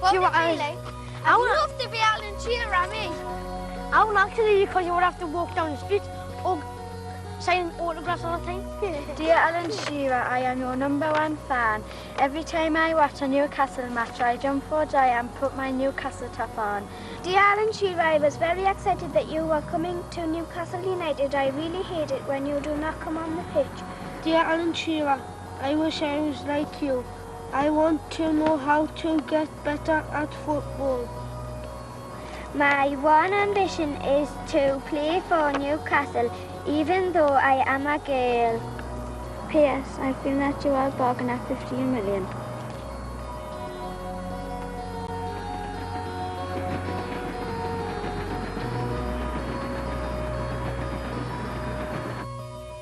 What would it be like? I'd love to be Alan Shearer, me. I would actually, because you would have to walk down the street or sign autographs all the time. Dear Alan Shearer, I am your #1 fan. Every time I watch a Newcastle match, I jump for joy and put my Newcastle top on. Dear Alan Shearer, I was very excited that you were coming to Newcastle United. I really hate it when you do not come on the pitch. Dear Alan Shearer, I wish I was like you. I want to know how to get better at football. My one ambition is to play for Newcastle, even though I am a girl. P.S. I feel that you are bargain at 15 million.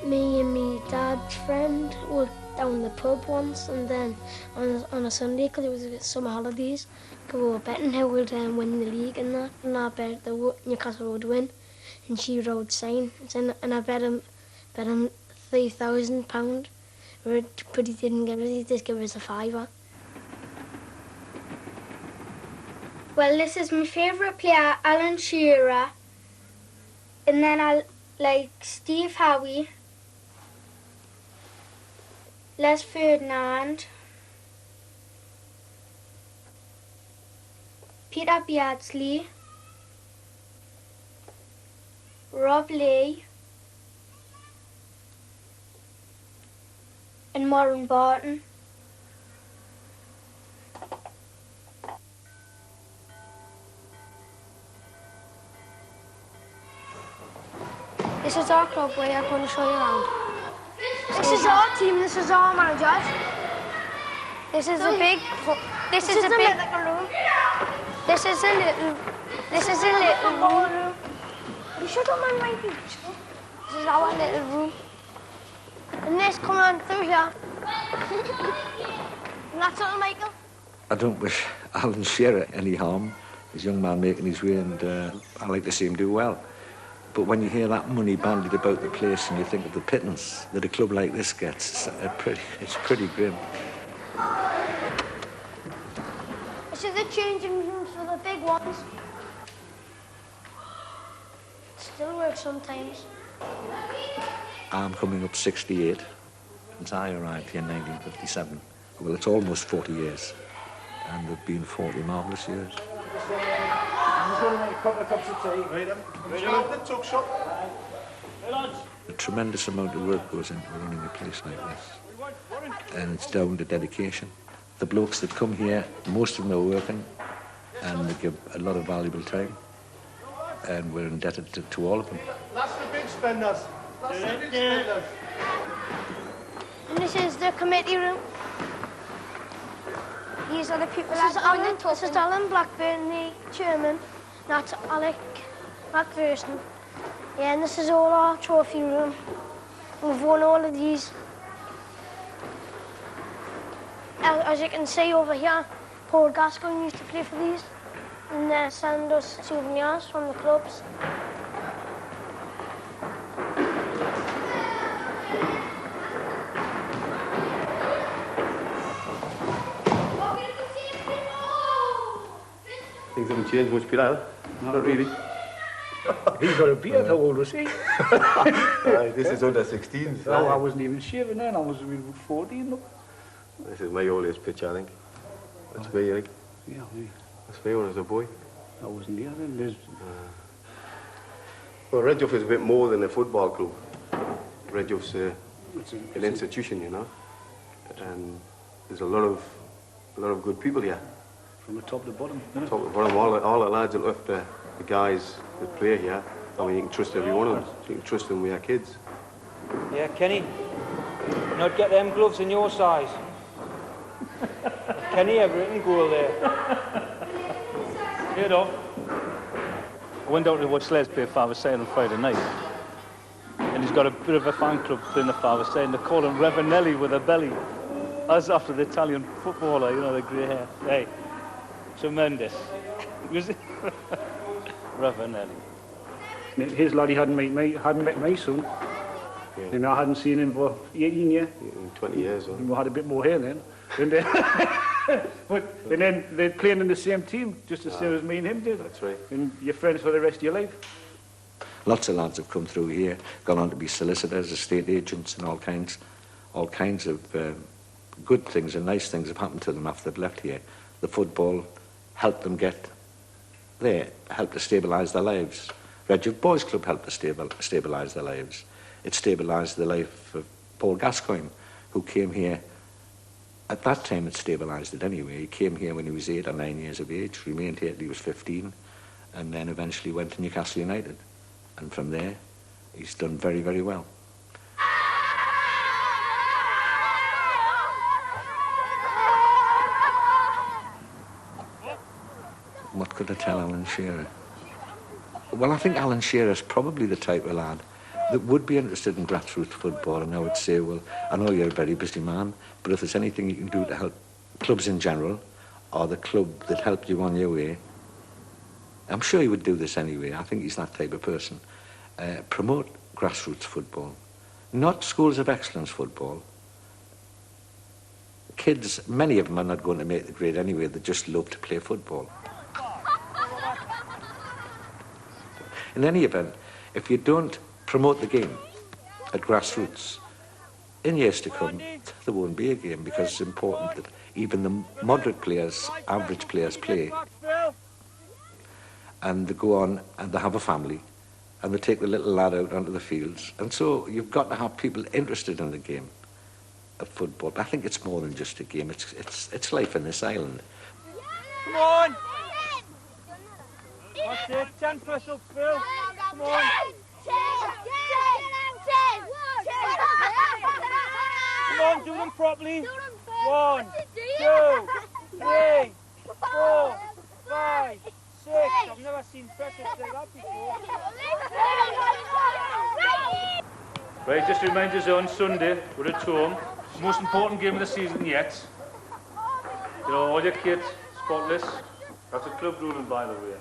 Me and my dad's friend were down the pub once, and then on a Sunday, because it was summer holidays, we were betting who would win the league and that, and I bet Newcastle would win, and Shearer would sign, and I bet him £3,000, but he didn't give us, he just gave us a £5. Well, this is my favourite player, Alan Shearer, and then I like Steve Howe, Les Ferdinand, Peter Beardsley, Rob Lee, and Warren Barton. This is our club where I'm going to show you around. This is our team, this is our managers. This is a big room. This is a little room. You should have mind my beach. This is our little room. And this come on through here. And that's all, Michael. I don't wish Alan Shearer any harm. He's a young man making his way, and I like to see him do well. But when you hear that money bandied about the place and you think of the pittance that a club like this gets, it's pretty grim. This is the changing rooms for the big ones. It still works sometimes. I'm coming up 68 since I arrived here in 1957. Well, it's almost 40 years, and they've been 40 marvellous years. A tremendous amount of work goes into running a place like this, and it's down to dedication. The blokes that come here, most of them are working, and they give a lot of valuable time, and we're indebted to all of them. That's the big spenders. That's the big spenders. And this is the committee room. These are the people that this is Alan Blackburn, the chairman. That's Alec McPherson. Yeah, and this is all our trophy room. We've won all of these. As you can see over here, Paul Gascoigne used to play for these. And they're sending us souvenirs from the clubs. Things haven't changed much, Peter. Not really. He's got a beard. How old was he? This is under 16. No, I wasn't even shaving then. I was 14. Look. This is my oldest picture, I think. That's me, I think. Yeah, me. That's me when I was a boy. I wasn't here then. Well, Red Duff is a bit more than a football club. Red Duff's an institution, you know. And there's a lot of good people here. From the top to the bottom. Top to the bottom, all the lads that look after the guys that play here. I mean, you can trust every one of them. You can trust them with your kids. Yeah, Kenny, not get them gloves in your size. Kenny, a written goal there. You know, I went down to watch Les play Father Side on Friday night, and he's got a bit of a fan club playing the Father Side, and they call him Ravanelli with a belly, as after the Italian footballer, you know, the grey hair. Hey, tremendous. Ravanelli. His lad, he hadn't met my son. Yeah. And I hadn't seen him for 18 years. 20 years. We had a bit more hair then, didn't they? And then they're playing in the same team, just as soon as me and him did. That's right. And you're friends for the rest of your life. Lots of lads have come through here, gone on to be solicitors, estate agents, and all kinds of good things and nice things have happened to them after they've left here. The football helped them get there, helped to stabilise their lives. Red Youth Boys Club helped to stabilise their lives. It stabilised the life of Paul Gascoigne, who came here. At that time, it stabilised it anyway. He came here when he was 8 or 9 years of age, remained here till he was 15, and then eventually went to Newcastle United. And from there, he's done very, very well. What could I tell Alan Shearer? Well, I think Alan Shearer's probably the type of lad that would be interested in grassroots football, and I would say, well, I know you're a very busy man, but if there's anything you can do to help clubs in general, or the club that helped you on your way, I'm sure he would do this anyway. I think he's that type of person. Promote grassroots football, not schools of excellence football. Kids, many of them are not going to make the grade anyway, they just love to play football. In any event, if you don't promote the game at grassroots, in years to come, there won't be a game, because it's important that even the moderate players, average players play, and they go on and they have a family, and they take the little lad out onto the fields. And so you've got to have people interested in the game of football. I think it's more than just a game, it's life in this island. Come on! That's it, 10 plus up, Phil. Come on. Come on, do them properly. 1, 2, 3, 4, 5, 6. I've never seen pressure like that before. Right, just to remind you, on Sunday, we're at home. Most important game of the season yet. You know, all your kids, spotless. That's a club ruling, by the way.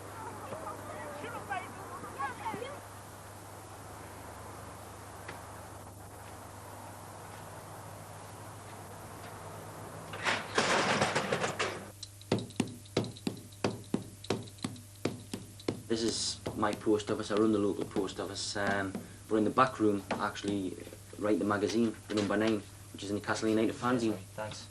This is my post office. I run the local post office. We're in the back room, actually, write the magazine, the number 9, which is a Newcastle United fanzine. Thanks.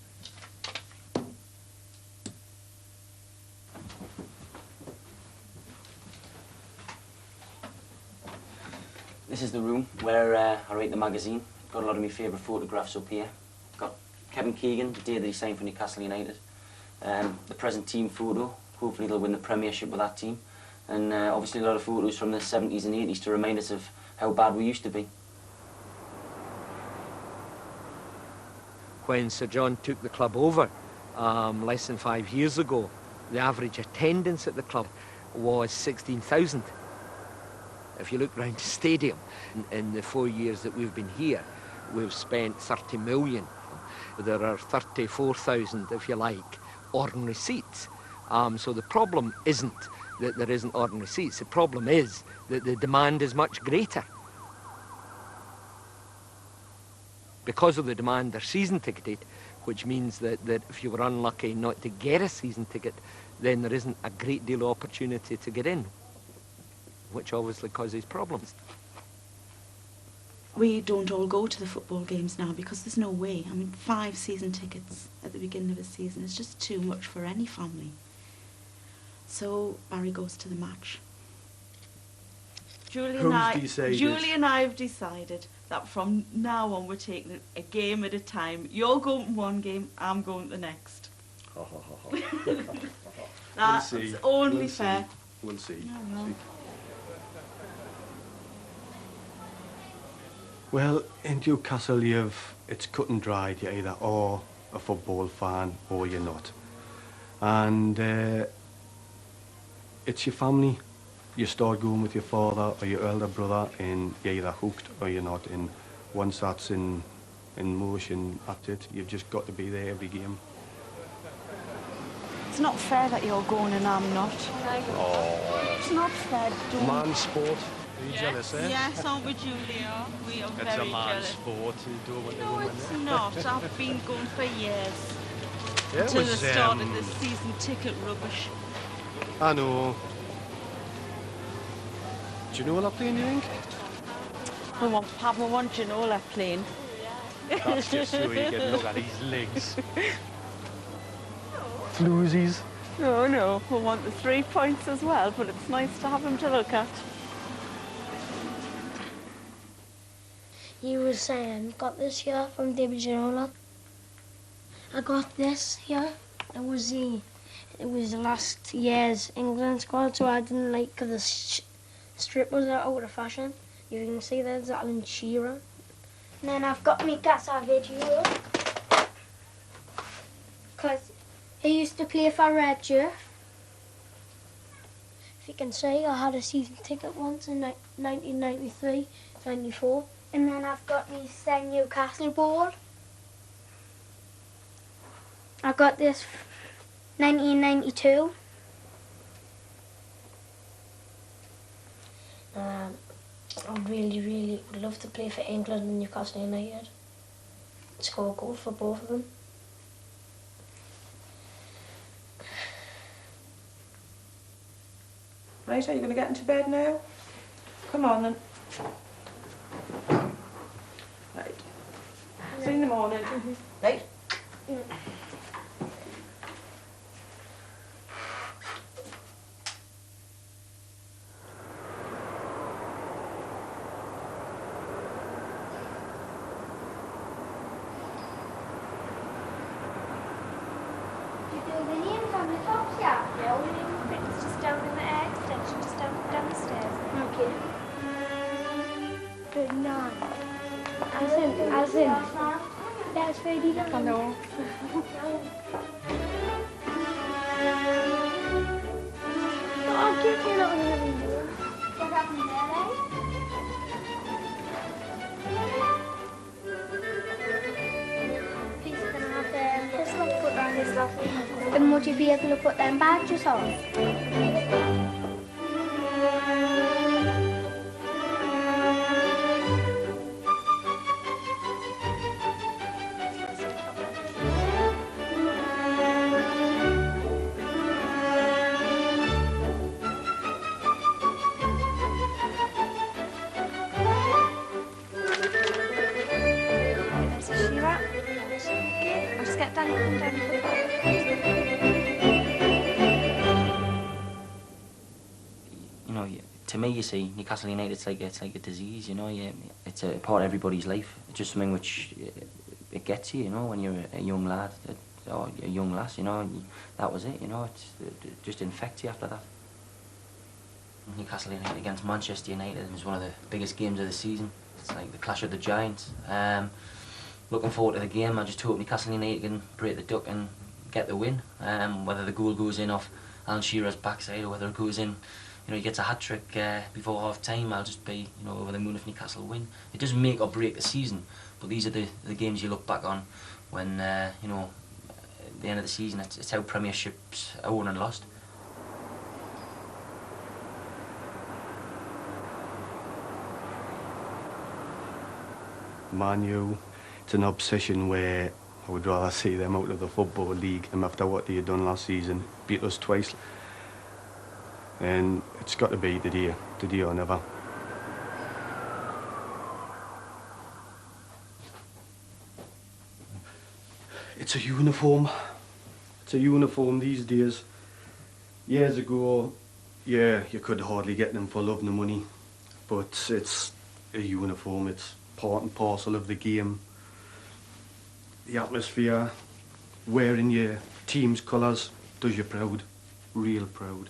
This is the room where I write the magazine. Got a lot of my favourite photographs up here. Got Kevin Keegan, the day that he signed for Newcastle United. The present team photo. Hopefully they'll win the Premiership with that team. And obviously a lot of photos from the 70s and 80s to remind us of how bad we used to be. When Sir John took the club over less than 5 years ago, the average attendance at the club was 16,000. If you look round the stadium, in the 4 years that we've been here, we've spent 30 million. There are 34,000, if you like, ordinary seats. So the problem isn't that there isn't ordinary seats. The problem is that the demand is much greater. Because of the demand, they're season ticketed, which means that if you were unlucky not to get a season ticket, then there isn't a great deal of opportunity to get in, which obviously causes problems. We don't all go to the football games now because there's no way. I mean, 5 season tickets at the beginning of a season is just too much for any family. So Barry goes to the match. Julie and I have decided that from now on we're taking a game at a time. You're going to one game, I'm going to the next. That's only fair. We'll see. No. Well, in Newcastle, it's cut and dried. You're either a football fan or you're not. And it's your family. You start going with your father or your elder brother and you're either hooked or you're not. And once that's in motion, that's it. You've just got to be there every game. It's not fair that you're going and I'm not. Oh. It's not fair. Man's sport. Are you jealous, eh? Yes, aren't we, Julia? We are very jealous. It's a man's sport. You do what No, it's not. I've been going for years. Yeah, until they started this season ticket rubbish. I know. Do you know what I'm playing, you think? I want Pab, I want Ginola playing. That's just so you can look at his legs. Floozies. No, no, I want the 3 points as well, but it's nice to have him to look at. You was got this here from David Ginola. I got this here. It was last year's England squad, so I didn't like the strip was out of fashion. You can see there's Alan Shearer. And then I've got me Casa video. Because he used to play for Red Jeff. If you can see, I had a season ticket once in 1993, 94. And then I've got me Newcastle ball. I got this 1992. I really would love to play for England and Newcastle United. Score a goal for both of them. Right, are you going to get into bed now? Come on then. Right. See you in the morning. Right? Yeah. It's just down in the air extension, just downstairs. Okay. Good night. As in. That's very good. Hello. Oh, get your little living room. What happened there, Please, can I have this lot put on this lot? And would you be able to put them badges on? Shearer. Okay, I'll just get Danny to come down and put it back. You know, to me, you see, Newcastle United, it's like a disease, you know. It's a part of everybody's life. It's just something which it gets you, you know, when you're a young lad or a young lass, you know. And that was it, you know. It just infects you after that. Newcastle United against Manchester United was one of the biggest games of the season. It's like the clash of the giants. Looking forward to the game. I just hope Newcastle United can break the duck and get the win. Whether the goal goes in off Alan Shearer's backside or whether it goes in, you know, he gets a hat-trick before half-time, I'll just be, you know, over the moon if Newcastle win. It doesn't make or break the season, but these are the games you look back on when, you know, at the end of the season, it's how premierships are won and lost. Man U, it's an obsession where I would rather see them out of the Football League after what they had done last season, beat us twice. And it's got to be the day or never. It's a uniform. It's a uniform these days. Years ago, yeah, you could hardly get them for love nor money, but it's a uniform. It's part and parcel of the game. The atmosphere, wearing your team's colours, does you proud, real proud.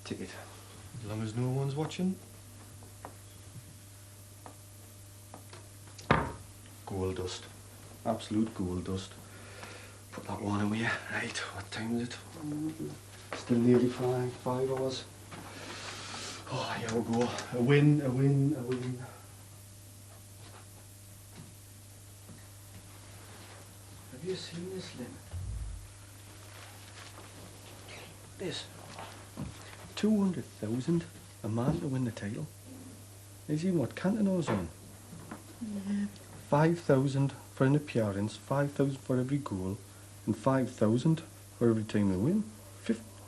Ticket, as long as no one's watching. Gold dust, absolute gold dust. Put that one away. Right, what time is it? Still nearly 5 hours. Oh, here we go. A win, a win, a win. Have you seen this, Lynn? This. 200,000 a man to win the title. Have you seen what Cantona's on? 5,000 for an appearance, 5,000 for every goal, and 5,000 for every time they win.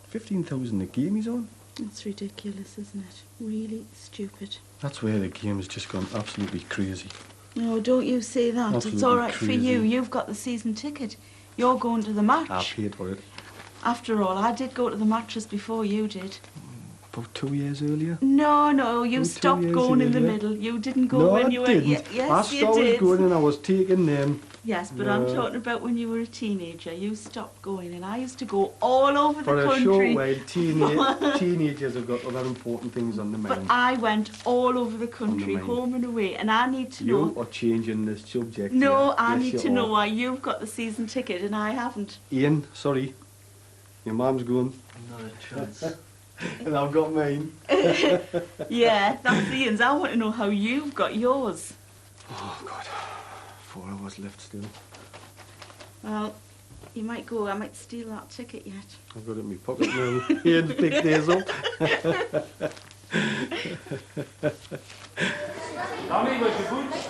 15,000 a game he's on. That's ridiculous, isn't it? Really stupid. That's where the game has just gone absolutely crazy. No, don't you say that. Absolutely it's all right crazy. for you. You've got the season ticket. You're going to the match. I paid for it. After all, I did go to the matches before you did. About 2 years earlier? No, you About 2 stopped years going in the earlier. middle. You didn't go No, when I you were... didn't. Yes, I you started did. going and I was taking them. Yes, but I'm talking about when you were a teenager. You stopped going, and I used to go all over For the a country. short while, teenagers have got other important things on the But mind. I went all over the country, mind. home and away, and I need to know... You are changing the subject. No, here. I Yes, need you to know are. why you've got the season ticket and I haven't. Ian, sorry. Your mum's going. Not a chance. And I've got mine. Yeah, that's Ian's. I want to know how you've got yours. Oh, God. 4 hours left still. Well, you might go. I might steal that ticket yet. I've got it in my pocket now. Ian's picked theirs up. Tommy, where's your boots?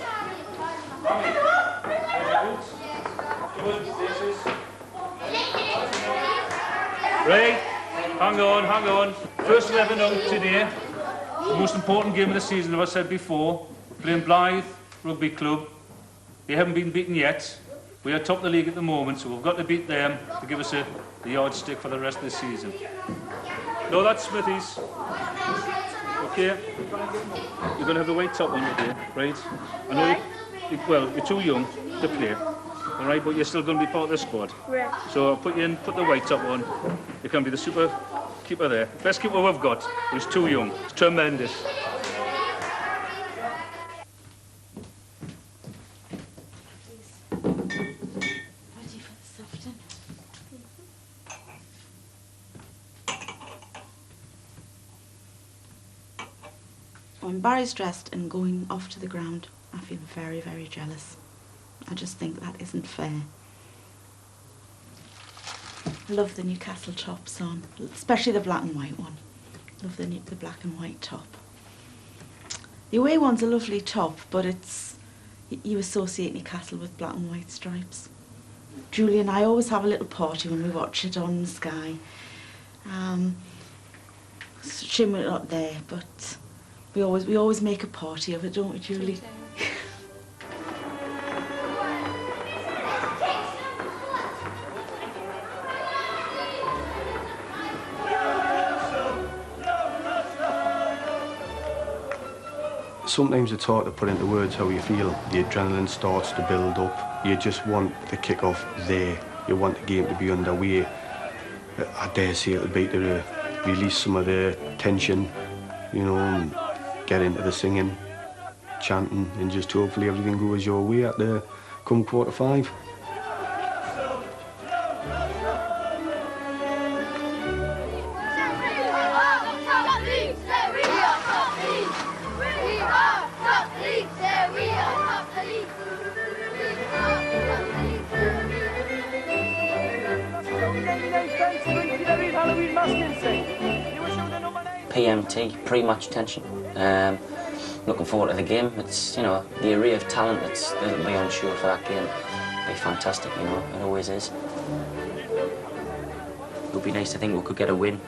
Tommy, where's your boots? Your boots, Right, hang on. First 11 out today. The most important game of the season, as I said before. Playing Blythe Rugby Club. They haven't been beaten yet. We are top of the league at the moment, so we've got to beat them to give us the yardstick for the rest of the season. No, that's Smithies. Okay? You're going to have the white top on today, right? I know you're too young to play, all right, but you're still going to be part of the squad. Right. So I'll put you in, put the white top on. You can be the super keeper there. Best keeper we've got, but he's too young. It's tremendous. Ready for the soften? When Barry's dressed and going off to the ground, I feel very, very jealous. I just think that isn't fair. I love the Newcastle tops on, especially the black and white one. Love the black and white top. The away one's a lovely top, but you associate Newcastle with black and white stripes. Julie and I always have a little party when we watch it on Sky. Shame we're not there, but we always make a party of it, don't we, Julie? Sometimes it's hard to put into words how you feel. The adrenaline starts to build up. You just want the kick-off there. You want the game to be underway. I dare say it'll be to release some of the tension, you know, and get into the singing, chanting, and just hopefully everything goes your way at the come quarter-5. PMT, pre-match tension. Looking forward to the game. It's, you know, the array of talent that'll be on show for that game. It'll be fantastic, you know, it always is. It would be nice to think we could get a win.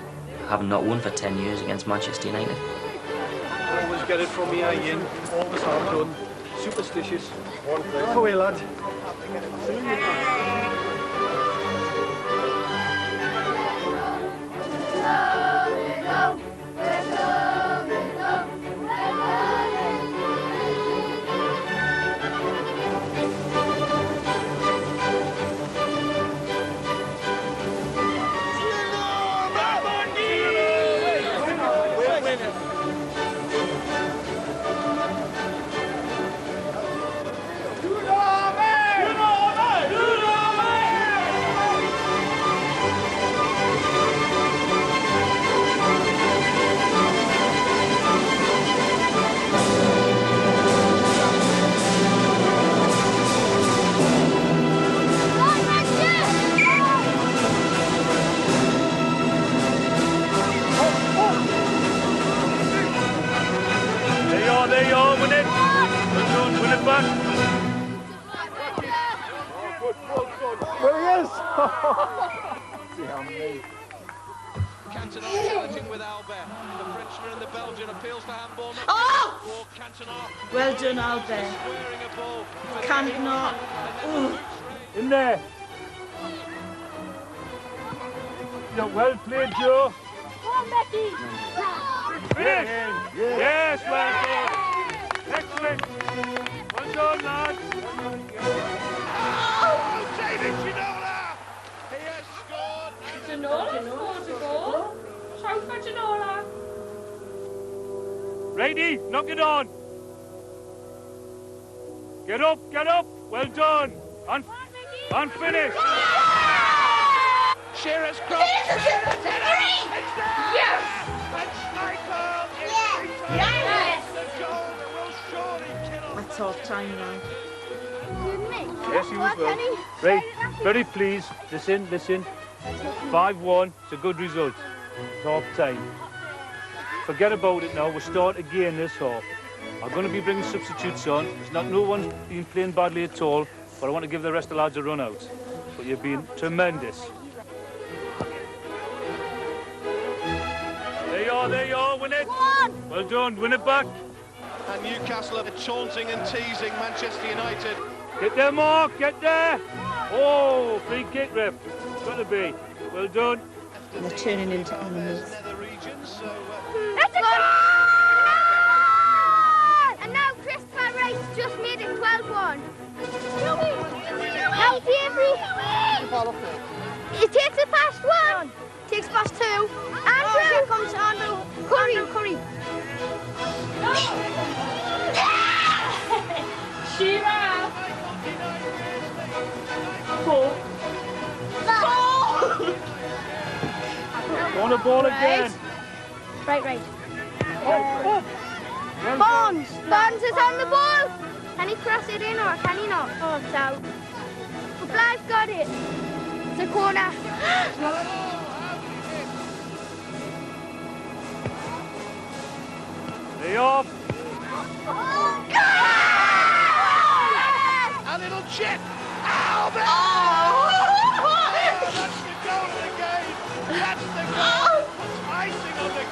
Having not won for 10 years against Manchester United. Always get it from here, Ian. Always have done. Superstitious. Go away, lad. There you are, win it. Win it back. There he is! Damn me. Cantona challenging with Albert. The Frenchman and the Belgian appeals for handball. Oh! Well done, Albert. Cantona. Oh. In there. Yeah, well played, Joe. Come on, Becky. Finish. Yes, well done. Excellent. Well done, lads. Oh, David Ginola! He has scored. Ginola scores a goal. Shout for Ginola. Righty, knock it on. Get up, get up. Well done. And finish. Shearer's cross. Yes! And Schmeichel is Yes! the goal that will surely kill him. That's half time now. Yes, you as well. Right, very pleased. Listen. 5-1, it's a good result. It's half time. Forget about it now, we'll start again this half. I'm going to be bringing substitutes on. There's no one's been playing badly at all, but I want to give the rest of the lads a run out. But you've been tremendous. There you are, win it. Well done, win it back. And Newcastle are taunting and teasing Manchester United. Get there, Mark, get there. Oh, free kick, ref. It's got to be. Well done. They're turning into animals. That's a goal! And now Christopher Rice just made it 12-1. Now Davey. It takes it past 1. Takes past 2. Andrew. Here comes Andrew. Curry. Shearer. 4. On the ball again. Right. Barnes is on the ball. Can he cross it in or can he not? Oh, it's out. But Blythe got it. It's a corner. They off. A little chip. Albert! Oh, that's the goal of the game. That's the goal. Icing on the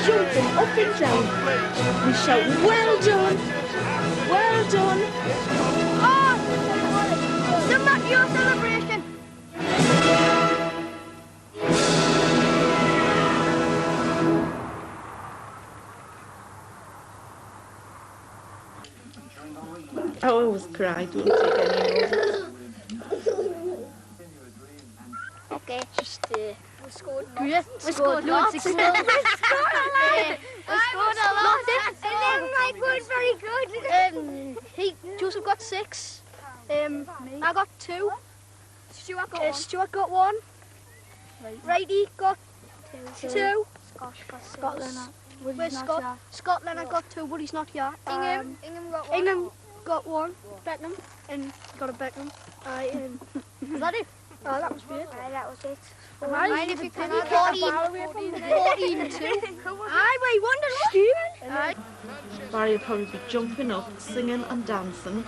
Jumping up and down. We shout, well done. Well done. Oh, the Matteo celebration. I always cry, don't take any more. Okay, just we scored lots. We scored lots. We scored a lot. And then my was very good. Joseph got 6. I got 2. Stuart got 1. Righty got 2. Scotland I got 2, but he's not here. Ingham got 1. Beckham and got a Beckham. Was that it? Oh, that was good. That was it. Mind if you can 14 2. Aye, we wondered what. Barry will probably be jumping up, singing and dancing.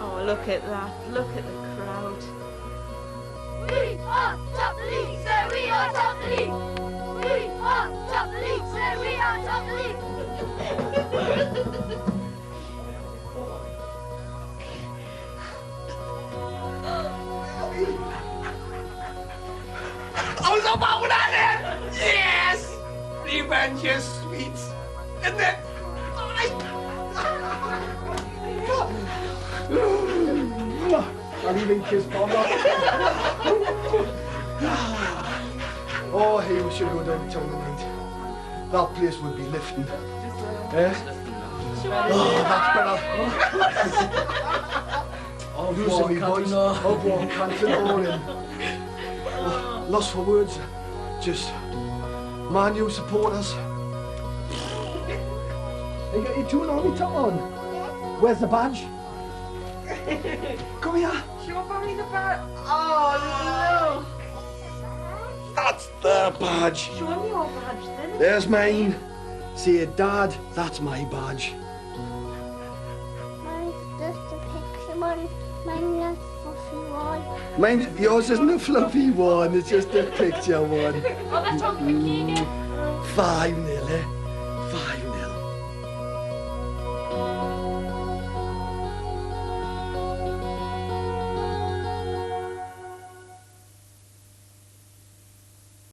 Oh, look at that. Look at the crowd. We are top the league, sir, we are top the league. We are top the league, sir, we are top the league. How's about that? Yes! Revenge is sweet. And then I'll even kiss Bob. Oh, hey, we should go down to town tonight. That place would be lifting. Eh? Oh, that's better. Oh, losing me boys. Oh, boy, can't all in. Oh, lost for words. Just Man U supporters. You got your tune on, top on. Where's the badge? Come here. Show Barry the badge. Oh, That's the badge. look. Show him your badge then. There's mine. Say, Dad, that's my badge. Mine's just a picture one. Mine's fluffy one. Mine, yours isn't a fluffy one, it's just a picture one. Oh, that's on Keegan. 5-0, eh?